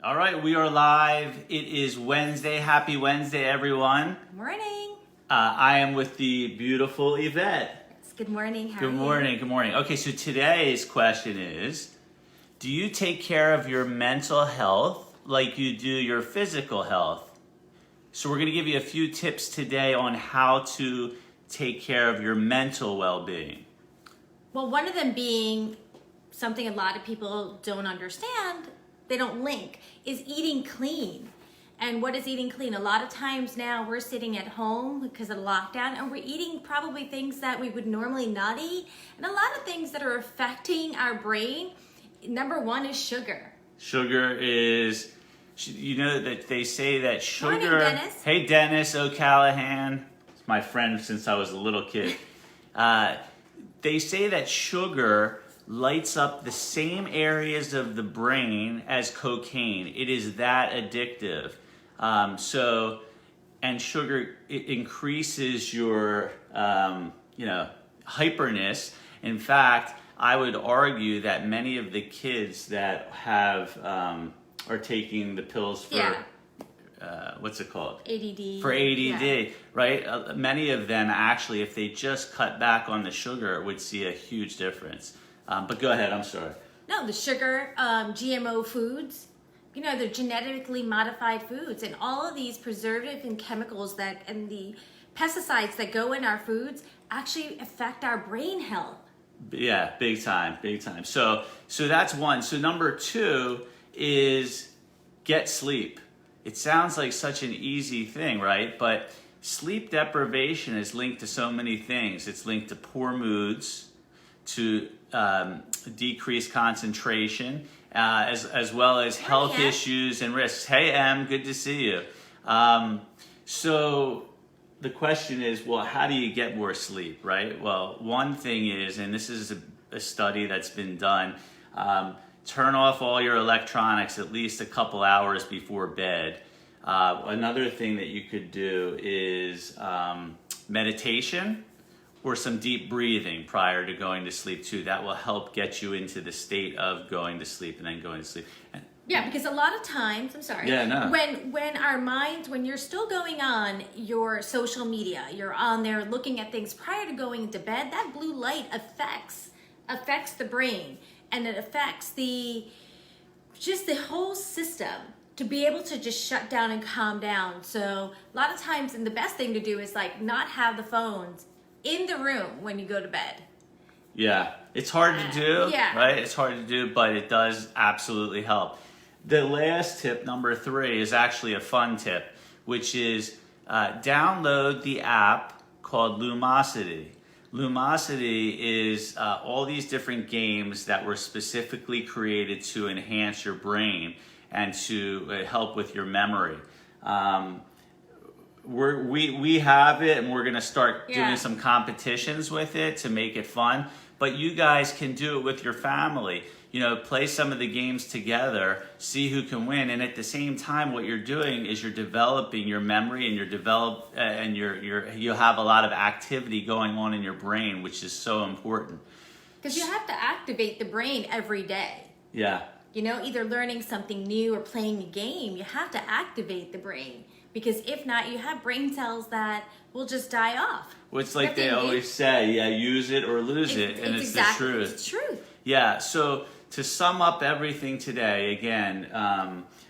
All right, we are live. It is Wednesday. Happy Wednesday, everyone. Morning. I am with the beautiful Yvette. It's good morning. How Good are you? morning. Good morning. Okay, so today's question is, do you take care of your mental health like you do your physical health? So we're going to give you a few tips today on how to take care of your mental well-being. Well, one of them being something a lot of people don't understand, they don't link, is eating clean. And what is eating clean? A lot of times now we're sitting at home because of lockdown and we're eating probably things that we would normally not eat. And a lot of things that are affecting our brain. Number one is sugar. Sugar is, you know that they say that sugar. Morning, Dennis. Hey, Dennis O'Callahan. It's my friend since I was a little kid. They say that sugar lights up the same areas of the brain as cocaine. It is that addictive. And sugar, it increases your, hyperness. In fact, I would argue that many of the kids that are taking the pills for, what's it called? ADD. For ADD, Yeah. right? Many of them actually, if they just cut back on the sugar, would see a huge difference. But go ahead, I'm sorry. No, the sugar, GMO foods, they're genetically modified foods, and all of these preservatives and chemicals and the pesticides that go in our foods actually affect our brain health. Yeah, big time, big time. So that's one. So number two is get sleep. It sounds like such an easy thing, right? But sleep deprivation is linked to so many things. It's linked to poor moods, to decreased concentration, as well as health issues and risks. Hey, Em, good to see you. So the question is, well, how do you get more sleep, right? Well, one thing is, and this is a study that's been done, turn off all your electronics at least a couple hours before bed. Another thing that you could do is meditation or some deep breathing prior to going to sleep too. That will help get you into the state of going to sleep and then going to sleep. Yeah, because a lot of times, I'm sorry. Yeah, no. When our minds, when you're still going on your social media, you're on there looking at things prior to going to bed, that blue light affects the brain, and it affects the whole system to be able to just shut down and calm down. So a lot of times, and the best thing to do is not have the phones in the room when you go to bed. Yeah, it's hard to do, Yeah. right? It's hard to do, but it does absolutely help. The last tip, number 3, is actually a fun tip, which is download the app called Lumosity. Lumosity is all these different games that were specifically created to enhance your brain and to help with your memory. We have it, and we're going to start doing some competitions with it to make it fun. But you guys can do it with your family. Play some of the games together, see who can win, and at the same time, what you're doing is you're developing your memory, and you'll have a lot of activity going on in your brain, which is so important. Because you have to activate the brain every day. Yeah. Either learning something new or playing a game, you have to activate the brain. Because if not, you have brain cells that will just die off. Well, it's like they always say, use it or lose it, and it's exactly the truth. It's truth. Yeah, so to sum up everything today, again,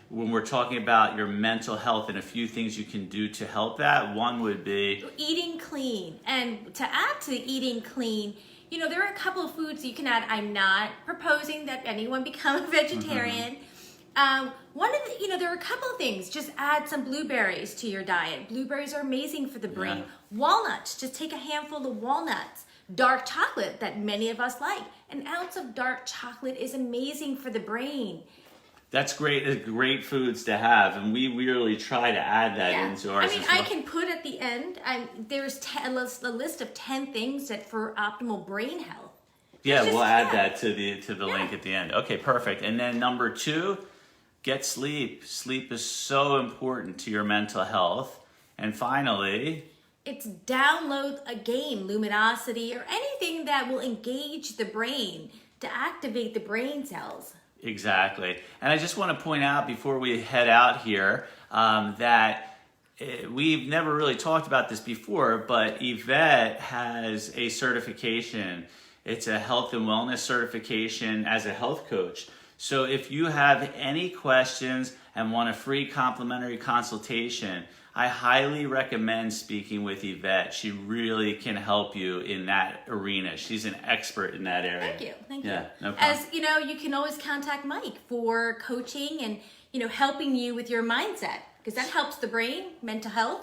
when we're talking about your mental health and a few things you can do to help that, one would be eating clean. And to add to eating clean, there are a couple of foods you can add. I'm not proposing that anyone become a vegetarian. There are a couple of things. Just add some blueberries to your diet. Blueberries are amazing for the brain. Yeah. Walnuts, just take a handful of walnuts. Dark chocolate that many of us like. An ounce of dark chocolate is amazing for the brain. That's great. Great foods to have, and we really try to add that into ours. I can put at the end. There's a list of 10 things that for optimal brain health. Yeah, we'll add that to the link at the end. Okay, perfect. And then number 2, get sleep. Sleep is so important to your mental health. And finally, it's download a game, Luminosity, or anything that will engage the brain to activate the brain cells. Exactly. And I just want to point out before we head out here that we've never really talked about this before, but Yvette has a certification. It's a health and wellness certification as a health coach. So if you have any questions and want a free complimentary consultation, I highly recommend speaking with Yvette. She really can help you in that arena. She's an expert in that area. Thank you. Yeah, no problem. As you know, you can always contact Mike for coaching and helping you with your mindset, because that helps the brain, mental health.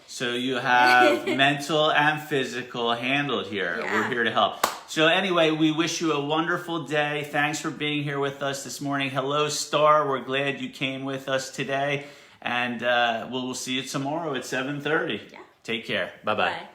So you have mental and physical handled here. Yeah. We're here to help. So anyway, we wish you a wonderful day. Thanks for being here with us this morning. Hello, Star. We're glad you came with us today. And we'll see you tomorrow at 7:30. Yeah. Take care. Bye-bye. Bye.